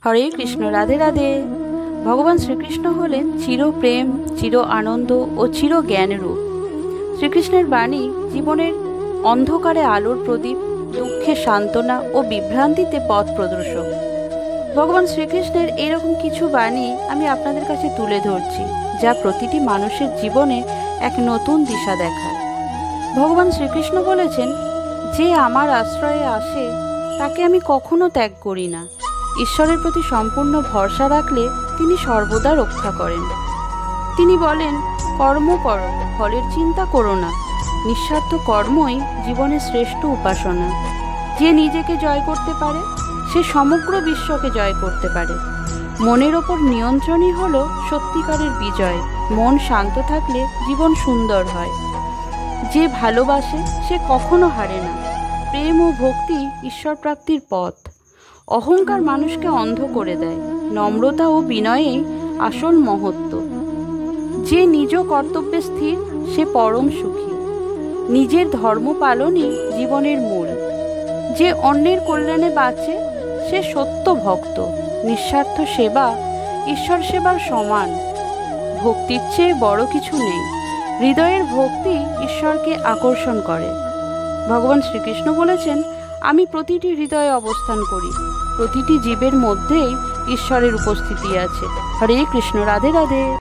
হরে কৃষ্ণ। রাধে রাধে। ভগবান শ্রীকৃষ্ণ হলেন চির প্রেম, চির আনন্দ ও চির জ্ঞানরূপ। শ্রীকৃষ্ণের বাণী জীবনের অন্ধকারে আলোর প্রদীপ, দুঃখে সান্ত্বনা ও বিভ্রান্তিতে পথ প্রদর্শক। ভগবান শ্রীকৃষ্ণের এরকম কিছু বাণী আমি আপনাদের কাছে তুলে ধরছি, যা প্রতিটি মানুষের জীবনে এক নতুন দিশা দেখায়। ভগবান শ্রীকৃষ্ণ বলেছেন, যে আমার আশ্রয়ে আসে তাকে আমি কখনো ত্যাগ করি না। ঈশ্বরের প্রতি সম্পূর্ণ ভরসা রাখলে তিনি সর্বদা রক্ষা করেন। তিনি বলেন, কর্ম করো, ফলের চিন্তা করো না। নিঃস্বার্থ কর্মই জীবনের শ্রেষ্ঠ উপাসনা। যে নিজেকে জয় করতে পারে সে সমগ্র বিশ্বকে জয় করতে পারে। মনের ওপর নিয়ন্ত্রণই হলো সত্যিকারের বিজয়। মন শান্ত থাকলে জীবন সুন্দর হয়। যে ভালোবাসে সে কখনো হারে না। প্রেম ও ভক্তি ঈশ্বর প্রাপ্তির পথ। অহংকার মানুষকে অন্ধ করে দেয়। নম্রতা ও বিনয়েই আসল মহত্ব। যে নিজ কর্তব্যে স্থির সে পরম সুখী। নিজের ধর্ম পালনই জীবনের মূল। যে অন্যের কল্যাণে বাঁচে সে সত্য ভক্ত। নিঃস্বার্থ সেবা ঈশ্বর সেবার সমান। ভক্তির চেয়ে বড় কিছু নেই। হৃদয়ের ভক্তি ঈশ্বরকে আকর্ষণ করে। ভগবান শ্রীকৃষ্ণ বলেছেন, আমি প্রতিটি হৃদয়ে অবস্থান করি। প্রতিটি জীবের মধ্যেই ঈশ্বরের উপস্থিতি আছে। হরে কৃষ্ণ। রাধে রাধে।